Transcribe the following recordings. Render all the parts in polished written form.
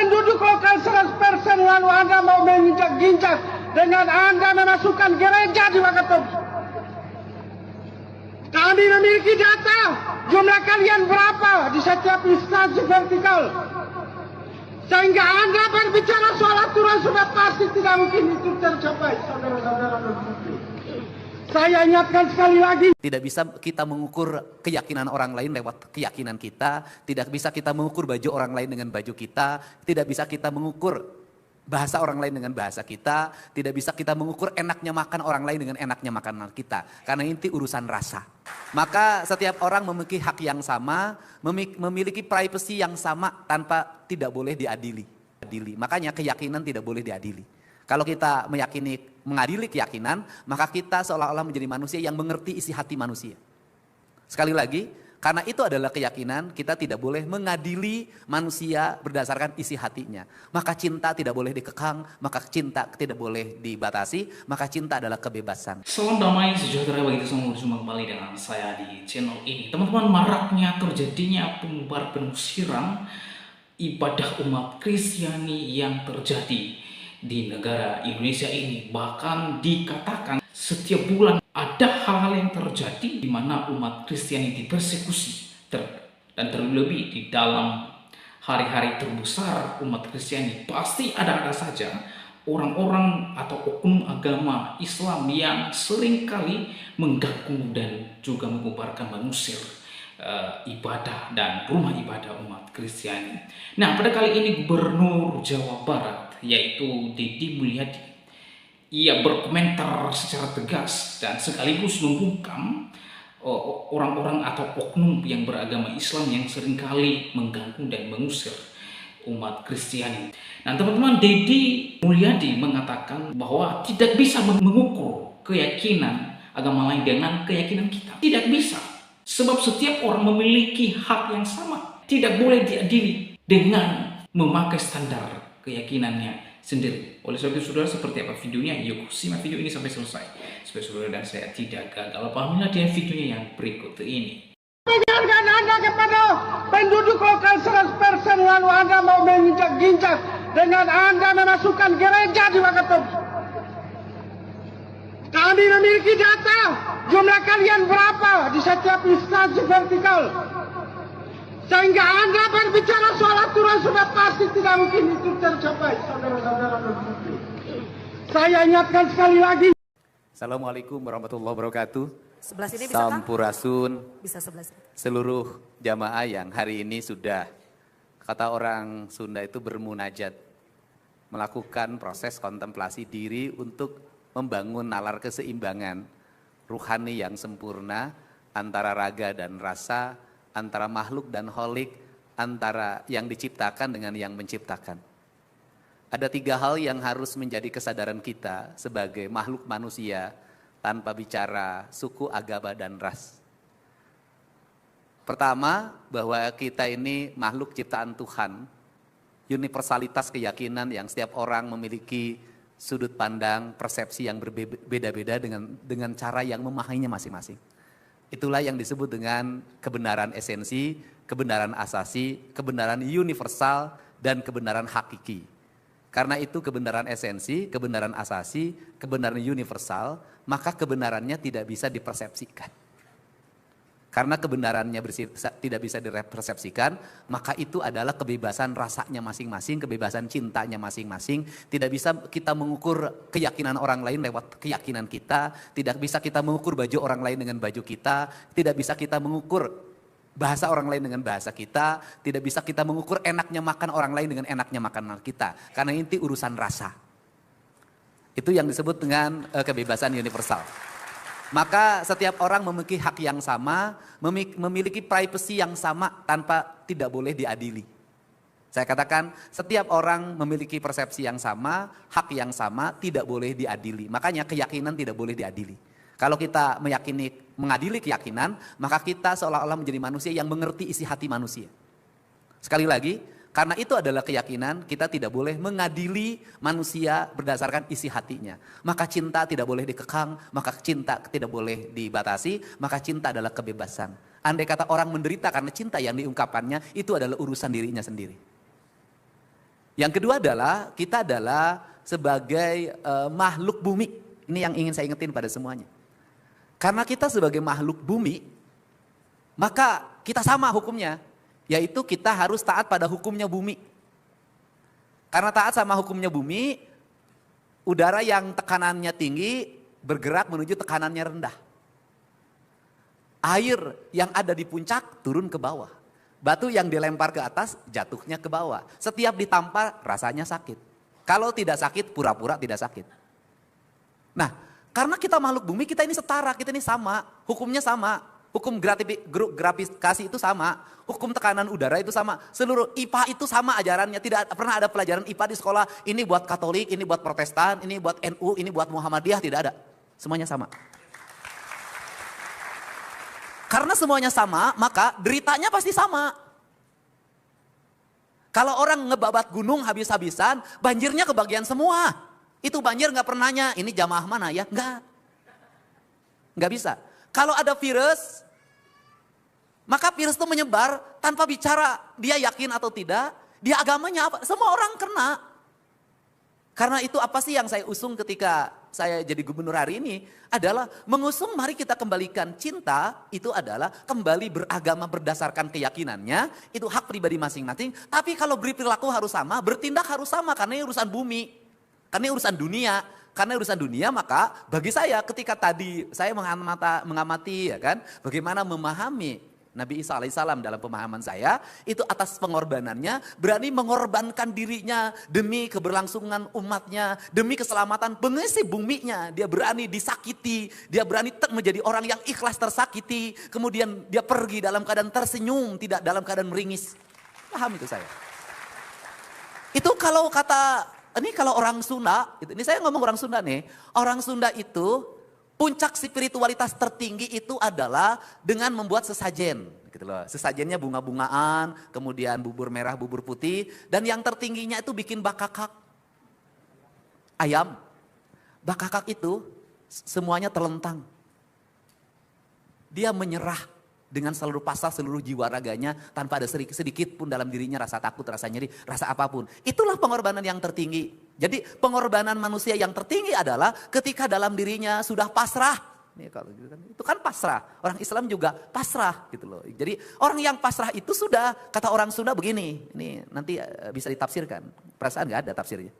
penduduk lokal 100% lalu Anda mau menginjak-injak dengan Anda memasukkan gereja di Wakatobi. Kami memiliki data jumlah kalian berapa di setiap instansi vertikal. Sehingga Anda berbicara soal aturan sudah pasti tidak mungkin itu tercapai, saudara-saudara dan putri. Saya ingatkan sekali lagi. Tidak bisa kita mengukur keyakinan orang lain lewat keyakinan kita. Tidak bisa kita mengukur baju orang lain dengan baju kita. Tidak bisa kita mengukur bahasa orang lain dengan bahasa kita. Tidak bisa kita mengukur enaknya makan orang lain dengan enaknya makanan kita. Karena ini urusan rasa. Maka setiap orang memiliki hak yang sama, memiliki privacy yang sama tanpa tidak boleh diadili. Makanya keyakinan tidak boleh diadili. Kalau kita mengadili keyakinan, maka kita seolah-olah menjadi manusia yang mengerti isi hati manusia. Sekali lagi, karena itu adalah keyakinan, kita tidak boleh mengadili manusia berdasarkan isi hatinya. Maka cinta tidak boleh dikekang, maka cinta tidak boleh dibatasi, maka cinta adalah kebebasan. Salam damai sejahtera bagi kita semua, berjumpa kembali dengan saya di channel ini. Teman-teman, maraknya terjadinya pengusiran ibadah umat Kristiani yang terjadi di negara Indonesia ini, bahkan dikatakan setiap bulan ada hal-hal yang terjadi di mana umat Kristiani dipersekusi dan terlebih di dalam hari-hari terbesar umat Kristiani pasti ada saja orang-orang atau oknum agama Islam yang seringkali mengganggu dan juga mengubarkan, mengusir ibadah dan rumah ibadah umat Kristiani. Nah, pada kali ini Gubernur Jawa Barat yaitu Deddy Mulyadi, ia berkomentar secara tegas dan sekaligus membungkam orang-orang atau oknum yang beragama Islam yang seringkali mengganggu dan mengusir umat Kristiani. Nah, teman-teman, Deddy Mulyadi mengatakan bahwa tidak bisa mengukur keyakinan agama lain dengan keyakinan kita. Tidak bisa. Sebab setiap orang memiliki hak yang sama. Tidak boleh diadili dengan memakai standar keyakinannya sendiri. Oleh sebab itu, saudara, seperti apa videonya? Yuk simak video ini sampai selesai supaya saudara dan saya tidak gagal. Pahamilah dia videonya yang berikut ini. Mengingatkan Anda kepada penduduk lokal 100% lalu Anda mau menginjak-injak dengan Anda memasukkan gereja di Wakatobi. Kami memiliki data jumlah kalian berapa di setiap instansi vertikal. Sehingga Anda berbicara soal aturan sudah pasti tidak mungkin itu tercapai, saudara-saudara dan putri. Saya ingatkan sekali lagi. Assalamualaikum warahmatullahi wabarakatuh. Sebelah sini bisa Sampurasun. Bisa sebelah sini. Seluruh jamaah yang hari ini sudah, kata orang Sunda itu, bermunajat, melakukan proses kontemplasi diri untuk membangun nalar keseimbangan ruhani yang sempurna antara raga dan rasa, antara makhluk dan holik, antara yang diciptakan dengan yang menciptakan. Ada 3 hal yang harus menjadi kesadaran kita sebagai makhluk manusia tanpa bicara suku, agama, dan ras. Pertama, bahwa kita ini makhluk ciptaan Tuhan, universalitas keyakinan yang setiap orang memiliki sudut pandang, persepsi yang berbeda-beda dengan cara yang memahaminya masing-masing. Itulah yang disebut dengan kebenaran esensi, kebenaran asasi, kebenaran universal, dan kebenaran hakiki. Karena itu kebenaran esensi, kebenaran asasi, kebenaran universal, maka kebenarannya tidak bisa dipersepsikan. Karena kebenarannya tidak bisa dipersepsikan, maka itu adalah kebebasan rasanya masing-masing, kebebasan cintanya masing-masing. Tidak bisa kita mengukur keyakinan orang lain lewat keyakinan kita. Tidak bisa kita mengukur baju orang lain dengan baju kita. Tidak bisa kita mengukur bahasa orang lain dengan bahasa kita. Tidak bisa kita mengukur enaknya makan orang lain dengan enaknya makanan kita. Karena ini urusan rasa. Itu yang disebut dengan kebebasan universal. Maka setiap orang memiliki hak yang sama, memiliki privacy yang sama tanpa tidak boleh diadili. Saya katakan setiap orang memiliki persepsi yang sama, hak yang sama, tidak boleh diadili. Makanya keyakinan tidak boleh diadili. Kalau kita mengadili keyakinan, maka kita seolah-olah menjadi manusia yang mengerti isi hati manusia. Sekali lagi, karena itu adalah keyakinan, kita tidak boleh mengadili manusia berdasarkan isi hatinya. Maka cinta tidak boleh dikekang, maka cinta tidak boleh dibatasi, maka cinta adalah kebebasan. Andai kata orang menderita karena cinta yang diungkapkannya, itu adalah urusan dirinya sendiri. Yang kedua adalah kita adalah sebagai makhluk bumi. Ini yang ingin saya ingetin pada semuanya. Karena kita sebagai makhluk bumi, maka kita sama hukumnya. Yaitu kita harus taat pada hukumnya bumi. Karena taat sama hukumnya bumi, udara yang tekanannya tinggi bergerak menuju tekanannya rendah. Air yang ada di puncak turun ke bawah. Batu yang dilempar ke atas jatuhnya ke bawah. Setiap ditampar rasanya sakit. Kalau tidak sakit pura-pura tidak sakit. Nah, karena kita makhluk bumi, kita ini setara, kita ini sama. Hukumnya sama. Hukum gravitasi itu sama. Hukum tekanan udara itu sama. Seluruh IPA itu sama ajarannya. Tidak pernah ada pelajaran IPA di sekolah. Ini buat Katolik, ini buat Protestan, ini buat NU, ini buat Muhammadiyah. Tidak ada. Semuanya sama. Karena semuanya sama, maka deritanya pasti sama. Kalau orang ngebabat gunung habis-habisan, banjirnya kebagian semua. Itu banjir gak pernah nanya, ini jamaah mana ya? Enggak. Enggak bisa. Kalau ada virus, maka virus itu menyebar tanpa bicara dia yakin atau tidak, dia agamanya apa, semua orang kena. Karena itu apa sih yang saya usung ketika saya jadi gubernur hari ini adalah mengusung mari kita kembalikan cinta, itu adalah kembali beragama berdasarkan keyakinannya, itu hak pribadi masing-masing. Tapi kalau berperilaku harus sama, bertindak harus sama karena ini urusan bumi, karena ini urusan dunia. Karena urusan dunia, maka bagi saya ketika tadi saya mengamati ya kan, bagaimana memahami Nabi Isa alaihissalam dalam pemahaman saya, itu atas pengorbanannya, berani mengorbankan dirinya demi keberlangsungan umatnya, demi keselamatan pengisi buminya. Dia berani disakiti, dia berani menjadi orang yang ikhlas tersakiti, kemudian dia pergi dalam keadaan tersenyum, tidak dalam keadaan meringis. Paham itu saya. Itu kalau kata, ini kalau orang Sunda, ini saya ngomong orang Sunda nih, orang Sunda itu puncak spiritualitas tertinggi itu adalah dengan membuat sesajen, gitu loh. Sesajennya bunga-bungaan, kemudian bubur merah, bubur putih, dan yang tertingginya itu bikin bakakak. Ayam. Bakakak itu semuanya terlentang. Dia menyerah dengan seluruh pasal, seluruh jiwa raganya, tanpa ada sedikit pun dalam dirinya rasa takut, rasa nyeri, rasa apapun. Itulah pengorbanan yang tertinggi. Jadi pengorbanan manusia yang tertinggi adalah ketika dalam dirinya sudah pasrah. Nih, kalau gitu kan, itu kan pasrah. Orang Islam juga pasrah gitu loh. Jadi orang yang pasrah itu sudah, kata orang Sunda begini, ini nanti bisa ditafsirkan. Perasaan gak ada tafsirnya.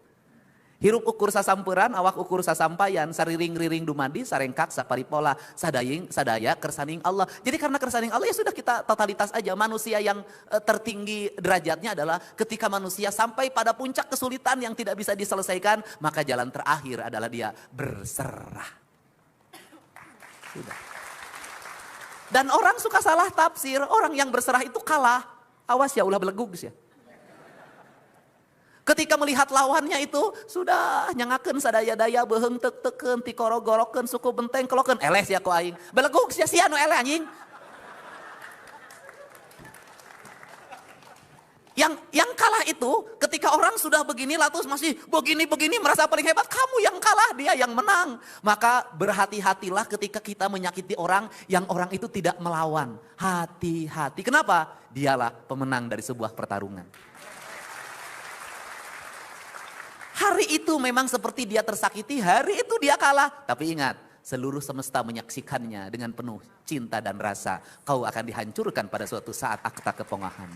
Hirup ukur sasampuran, awak ukur sasampayan, sariring-riring dumadi, sarengkak, saparipola, sadaya, kersaning Allah. Jadi karena kersaning Allah ya sudah kita totalitas aja. Manusia yang tertinggi derajatnya adalah ketika manusia sampai pada puncak kesulitan yang tidak bisa diselesaikan, maka jalan terakhir adalah dia berserah. Sudah. Dan orang suka salah tafsir, orang yang berserah itu kalah. Awas ya ulah belegug ya. Ketika melihat lawannya itu sudah nyangakeun sadaya-daya beheung teuk-teukeun ti korog-gorokeun suku benteng kelokeun eles ya ku aing. Belegug sia-sia nu eleh anjing. Yang kalah itu ketika orang sudah begini lalu masih begini merasa paling hebat, kamu yang kalah, dia yang menang. Maka berhati-hatilah ketika kita menyakiti orang yang orang itu tidak melawan. Hati-hati. Kenapa? Dialah pemenang dari sebuah pertarungan. Hari itu memang seperti dia tersakiti, hari itu dia kalah. Tapi ingat, seluruh semesta menyaksikannya dengan penuh cinta dan rasa. Kau akan dihancurkan pada suatu saat akta kepongahan.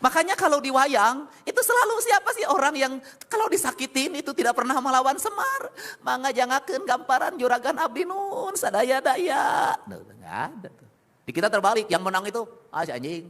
Makanya kalau di wayang, itu selalu siapa sih orang yang kalau disakitin itu tidak pernah melawan Semar. Mangga jangakeun gamparan juragan abdi nun sadaya-daya. Enggak ada tuh. Di kita terbalik, yang menang itu, si anjing.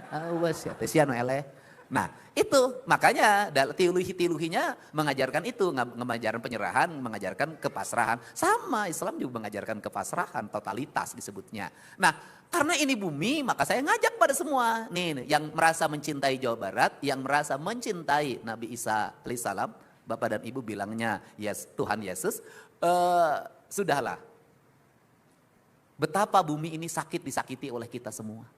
Awas ya, sia nu eleh. Nah itu makanya tiluhi-tiluhinya mengajarkan itu, mengajarkan penyerahan, mengajarkan kepasrahan. Sama Islam juga mengajarkan kepasrahan, totalitas disebutnya. Nah karena ini bumi maka saya ngajak pada semua. Nih yang merasa mencintai Jawa Barat, yang merasa mencintai Nabi Isa alaihissalam, Bapak dan Ibu bilangnya yes, Tuhan Yesus, sudahlah. Betapa bumi ini disakiti oleh kita semua.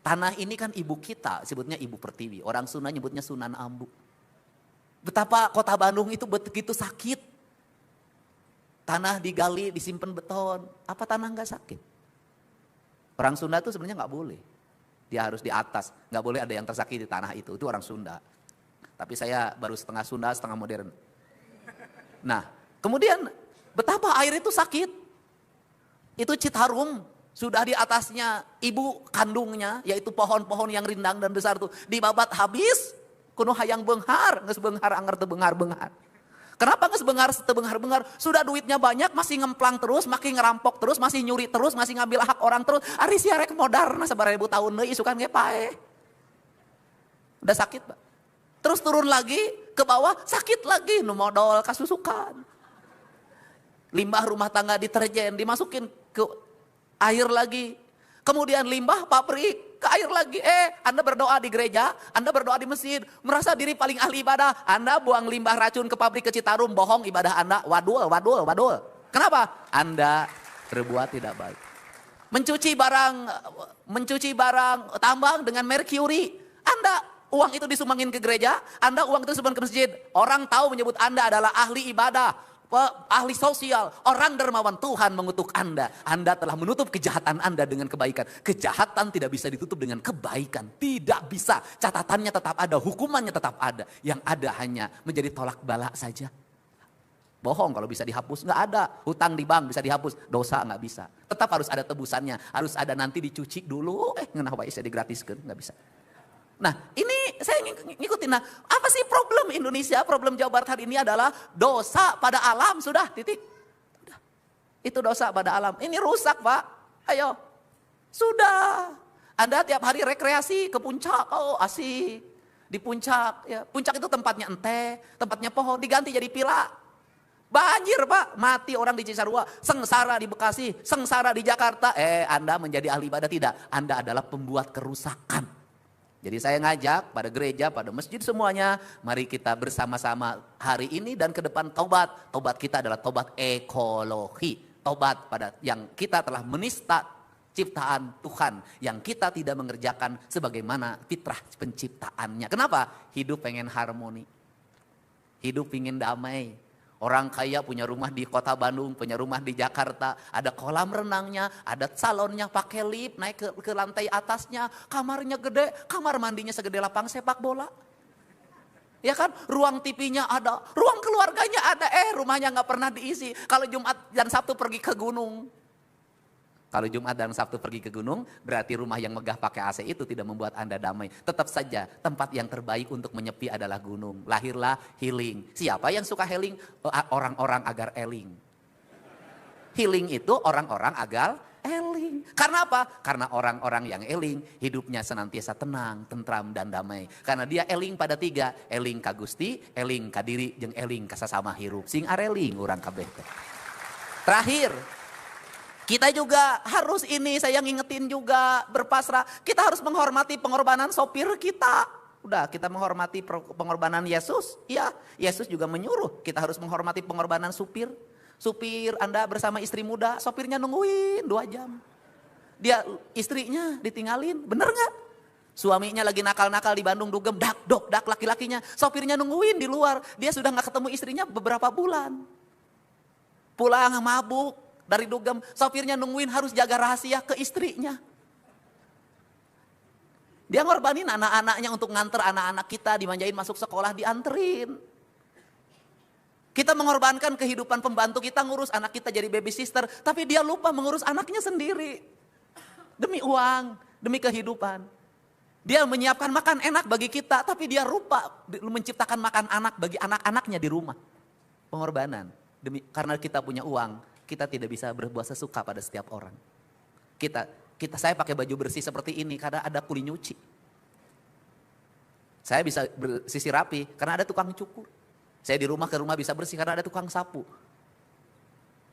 Tanah ini kan ibu kita, sebutnya ibu pertiwi. Orang Sunda nyebutnya Sunan Ambu. Betapa kota Bandung itu begitu sakit. Tanah digali, disimpan beton. Apa tanah nggak sakit? Orang Sunda itu sebenarnya nggak boleh. Dia harus di atas, nggak boleh ada yang tersakiti di tanah itu orang Sunda. Tapi saya baru setengah Sunda, setengah modern. Nah, kemudian betapa air itu sakit. Itu Citarum, sudah di atasnya ibu kandungnya, yaitu pohon-pohon yang rindang dan besar itu dibabat habis, kuno hayang benghar, nges benghar anger teu benghar-benghar. Kenapa nges benghar teu benghar-benghar? Sudah duitnya banyak, masih ngemplang terus, makin ngerampok terus, masih nyuri terus, masih ngambil hak orang terus. Ari sia rek modar sabaraha tahun deui isukan ge pae. Udah sakit, Pak. Terus turun lagi ke bawah, sakit lagi, nu modal kasusukan. Limbah rumah tangga deterjen dimasukin ke air lagi. Kemudian limbah pabrik ke air lagi. Anda berdoa di gereja, Anda berdoa di masjid, merasa diri paling ahli ibadah. Anda buang limbah racun ke pabrik ke Citarum, bohong ibadah Anda. Wadul. Kenapa? Anda berbuat tidak baik. Mencuci barang tambang dengan merkuri. Anda uang itu disumbangin ke gereja, Anda uang itu disumbangin ke masjid. Orang tahu menyebut Anda adalah ahli ibadah, ahli sosial, orang dermawan. Tuhan mengutuk Anda. Anda telah menutup kejahatan Anda dengan kebaikan. Kejahatan tidak bisa ditutup dengan kebaikan. Tidak bisa. Catatannya tetap ada, hukumannya tetap ada. Yang ada hanya menjadi tolak bala saja. Bohong kalau bisa dihapus, nggak ada. Hutang di bank bisa dihapus, dosa nggak bisa. Tetap harus ada tebusannya, harus ada nanti dicuci dulu. Ngenah wae saya digratiskan, nggak bisa. Nah ini saya ngikutin, nah apa sih problem Indonesia, problem Jawa Barat hari ini adalah dosa pada alam, sudah titik. Udah. Itu dosa pada alam, ini rusak Pak, ayo. Sudah, Anda tiap hari rekreasi ke puncak, oh asik. Di puncak, ya puncak itu tempatnya ente, tempatnya pohon, diganti jadi pila. Banjir Pak, mati orang di Cisarua, sengsara di Bekasi, sengsara di Jakarta. Anda menjadi ahli ibadah tidak, Anda adalah pembuat kerusakan. Jadi saya ngajak pada gereja, pada masjid semuanya, mari kita bersama-sama hari ini dan ke depan tobat. Tobat kita adalah tobat ekologi. Tobat pada yang kita telah menista ciptaan Tuhan. Yang kita tidak mengerjakan sebagaimana fitrah penciptaannya. Kenapa? Hidup pengen harmoni. Hidup pengen damai. Orang kaya punya rumah di kota Bandung, punya rumah di Jakarta, ada kolam renangnya, ada salonnya pakai lift, naik ke lantai atasnya, kamarnya gede, kamar mandinya segede lapang sepak bola. Ya kan, ruang TV-nya ada, ruang keluarganya ada, rumahnya nggak pernah diisi. Kalau Jumat dan Sabtu pergi ke gunung. Kalau Jumat dan Sabtu pergi ke gunung, berarti rumah yang megah pakai AC itu tidak membuat Anda damai. Tetap saja, tempat yang terbaik untuk menyepi adalah gunung. Lahirlah healing. Siapa yang suka healing? Orang-orang agar eling. Healing itu orang-orang agar eling. Karena apa? Karena orang-orang yang eling, hidupnya senantiasa tenang, tentram, dan damai. Karena dia eling pada tiga, eling ka Gusti, eling ka diri, jeung eling ka sasama hirup. Sing areling urang kabeh. Terakhir, kita juga harus ini, saya ngingetin juga berpasrah. Kita harus menghormati pengorbanan sopir kita. Udah, kita menghormati pengorbanan Yesus. Ya, Yesus juga menyuruh kita harus menghormati pengorbanan supir. Supir Anda bersama istri muda, sopirnya nungguin 2 jam. Dia istrinya ditinggalin, bener gak? Suaminya lagi nakal-nakal di Bandung, dugem, dak laki-lakinya. Sopirnya nungguin di luar, dia sudah gak ketemu istrinya beberapa bulan. Pulang mabuk. Dari dugem, sopirnya nungguin harus jaga rahasia ke istrinya. Dia ngorbanin anak-anaknya untuk nganter anak-anak kita, dimanjain masuk sekolah, dianterin. Kita mengorbankan kehidupan pembantu kita, ngurus anak kita jadi baby sister, tapi dia lupa mengurus anaknya sendiri. Demi uang, demi kehidupan. Dia menyiapkan makan enak bagi kita, tapi dia lupa menciptakan makan anak bagi anak-anaknya di rumah. Pengorbanan. Karena kita punya uang, kita tidak bisa berbuat sesuka pada setiap orang. Saya pakai baju bersih seperti ini karena ada kuli nyuci. Saya bisa bersih rapi karena ada tukang cukur. Saya di rumah ke rumah bisa bersih karena ada tukang sapu.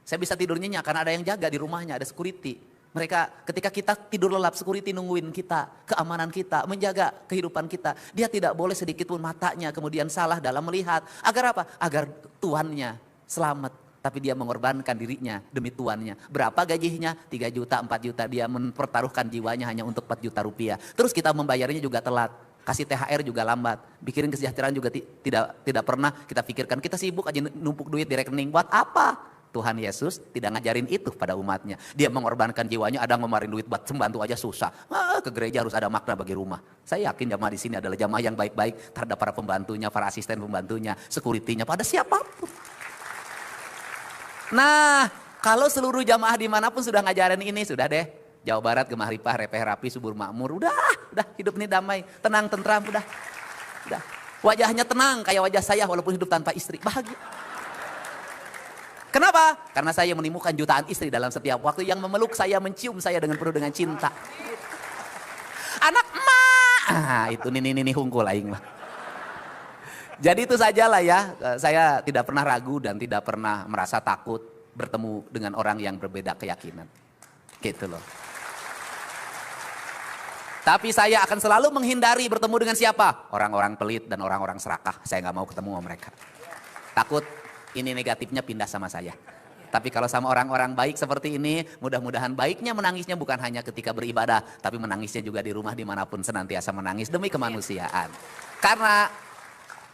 Saya bisa tidur nyenyak karena ada yang jaga di rumahnya, ada security. Mereka ketika kita tidur lelap, security nungguin kita, keamanan kita, menjaga kehidupan kita. Dia tidak boleh sedikit pun matanya kemudian salah dalam melihat. Agar apa? Agar tuannya selamat. Tapi dia mengorbankan dirinya demi tuannya. Berapa gajinya? 3 juta, 4 juta. Dia mempertaruhkan jiwanya hanya untuk 4 juta rupiah. Terus kita membayarnya juga telat. Kasih THR juga lambat. Bikin kesejahteraan juga tidak pernah kita pikirkan. Kita sibuk aja numpuk duit di rekening. Buat apa? Tuhan Yesus tidak ngajarin itu pada umatnya. Dia mengorbankan jiwanya, ada ngemarin duit buat sembantu aja susah. Ke gereja harus ada makna bagi rumah. Saya yakin jamaah di sini adalah jamaah yang baik-baik terhadap para pembantunya, para asisten pembantunya, security-nya, pada siapapun. Nah, kalau seluruh jamaah dimanapun sudah ngajarin ini, sudah deh. Jawa Barat, Gemah Ripah, Repeh Rapi, Subur Makmur, udah hidup ini damai, tenang, tentram, udah. Wajahnya tenang kayak wajah saya walaupun hidup tanpa istri, bahagia. Kenapa? Karena saya menemukan jutaan istri dalam setiap waktu yang memeluk saya, mencium saya dengan penuh dengan cinta. Anak emak, itu ini hungkul aing mah. Jadi itu sajalah ya, saya tidak pernah ragu dan tidak pernah merasa takut bertemu dengan orang yang berbeda keyakinan. Gitu loh. Tapi saya akan selalu menghindari bertemu dengan siapa? Orang-orang pelit dan orang-orang serakah. Saya nggak mau ketemu sama mereka. Takut ini negatifnya pindah sama saya. Tapi kalau sama orang-orang baik seperti ini, mudah-mudahan baiknya menangisnya bukan hanya ketika beribadah, tapi menangisnya juga di rumah dimanapun senantiasa menangis demi kemanusiaan. Karena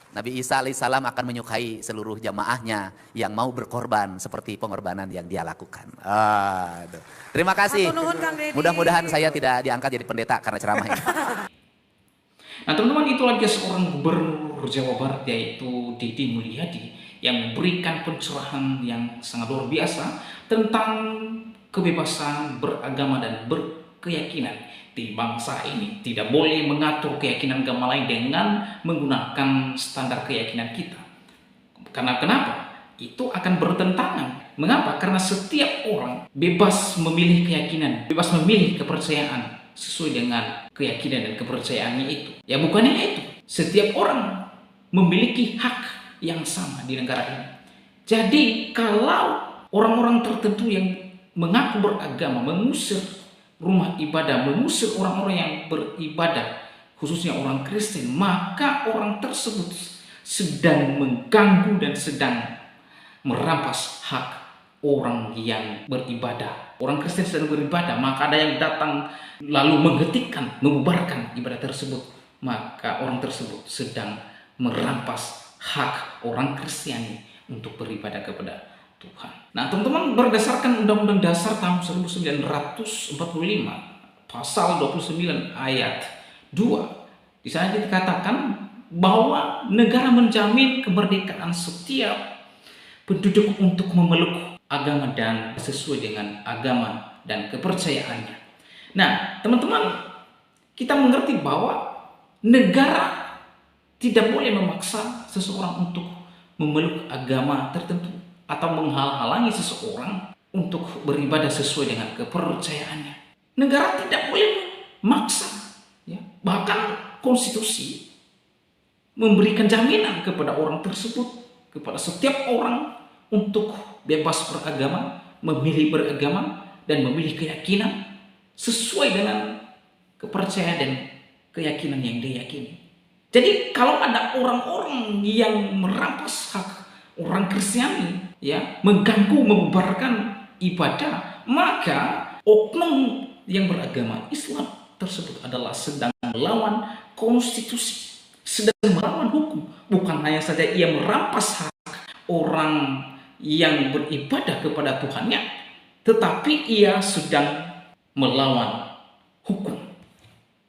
Nabi Isa alaihissalam akan menyukai seluruh jamaahnya yang mau berkorban seperti pengorbanan yang dia lakukan. Aduh. Terima kasih. Mudah-mudahan saya tidak diangkat jadi pendeta karena ceramah ini. Nah teman-teman, itu lagi seorang gubernur Jawa Barat yaitu Deddy Mulyadi yang memberikan pencerahan yang sangat luar biasa tentang kebebasan beragama dan berkeyakinan di bangsa ini. Tidak boleh mengatur keyakinan agama lain dengan menggunakan standar keyakinan kita. Karena kenapa? Itu akan bertentangan. Mengapa? Karena setiap orang bebas memilih keyakinan, bebas memilih kepercayaan sesuai dengan keyakinan dan kepercayaannya itu. Ya bukannya itu. Setiap orang memiliki hak yang sama di negara ini. Jadi kalau orang-orang tertentu yang mengaku beragama mengusir rumah ibadah, mengusir orang-orang yang beribadah, khususnya orang Kristen, maka orang tersebut sedang mengganggu dan sedang merampas hak orang yang beribadah. Orang Kristen sedang beribadah, maka ada yang datang lalu menghentikan, membubarkan ibadah tersebut, maka orang tersebut sedang merampas hak orang Kristiani untuk beribadah kepada Tuhan. Nah teman-teman, berdasarkan Undang-Undang Dasar tahun 1945 pasal 29 ayat 2, di sana dikatakan bahwa negara menjamin kemerdekaan setiap penduduk untuk memeluk agama dan sesuai dengan agama dan kepercayaannya. Nah teman-teman, kita mengerti bahwa negara tidak boleh memaksa seseorang untuk memeluk agama tertentu atau menghalang-halangi seseorang untuk beribadah sesuai dengan kepercayaannya. Negara tidak boleh memaksa. Ya. Bahkan konstitusi memberikan jaminan kepada orang tersebut, kepada setiap orang untuk bebas beragama, memilih beragama, dan memilih keyakinan sesuai dengan kepercayaan dan keyakinan yang dia yakini. Jadi kalau ada orang-orang yang merampas hak orang Kristiani, ya, mengganggu, membubarkan ibadah, maka oknum yang beragama Islam tersebut adalah sedang melawan konstitusi, sedang melawan hukum. Bukan hanya saja ia merampas hak orang yang beribadah kepada Tuhannya, tetapi ia sedang melawan hukum.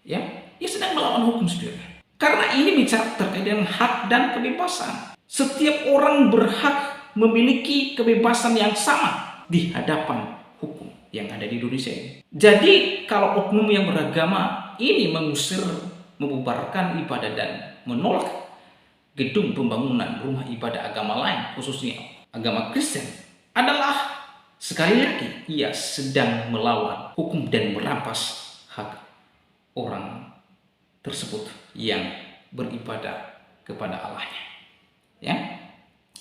Ya, ia sedang melawan hukum sendiri. Karena ini bicara terkait dengan hak dan kebebasan. Setiap orang berhak memiliki kebebasan yang sama di hadapan hukum yang ada di Indonesia ini. Jadi kalau oknum yang beragama ini mengusir, membubarkan ibadah dan menolak gedung pembangunan rumah ibadah agama lain, khususnya agama Kristen, adalah sekali lagi ia sedang melawan hukum dan merampas hak orang tersebut yang beribadah kepada Allahnya. Ya,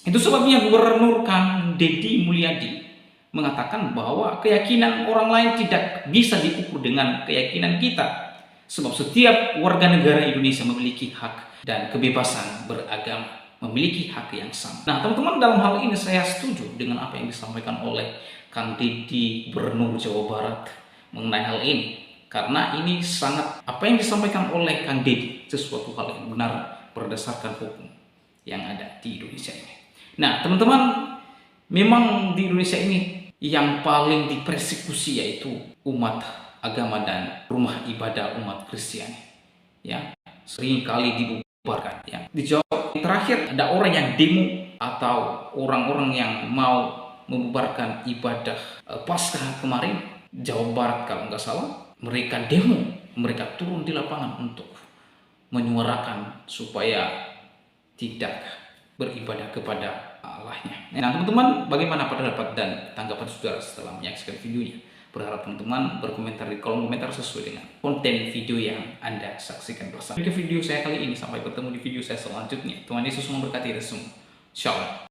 itu sebabnya Gubernur Kang Deddy Mulyadi mengatakan bahwa keyakinan orang lain tidak bisa diukur dengan keyakinan kita, sebab setiap warga negara Indonesia memiliki hak dan kebebasan beragama, memiliki hak yang sama. Nah teman-teman, dalam hal ini saya setuju dengan apa yang disampaikan oleh Kang Deddy, Gubernur Jawa Barat mengenai hal ini. Karena ini sangat, apa yang disampaikan oleh Kang Deddy, sesuatu hal yang benar berdasarkan hukum yang ada di Indonesia ini. Nah teman-teman, Memang di Indonesia ini yang paling dipersekusi yaitu umat agama dan rumah ibadah umat Kristiani. Ya, sering kali dibubarkan. Ya. Di Jawa terakhir ada orang yang demo atau orang-orang yang mau membubarkan ibadah Paskah kemarin, Jawa Barat kalau nggak salah, mereka demo, mereka turun di lapangan untuk menyuarakan supaya tidak beribadah kepada Allahnya. Nah teman-teman, bagaimana pendapat dan tanggapan saudara setelah menyaksikan videonya? Berharap teman-teman berkomentar di kolom komentar sesuai dengan konten video yang Anda saksikan bersama. Ke video saya kali ini, sampai bertemu di video saya selanjutnya. Tuhan Yesus memberkati kita semua. Shalom.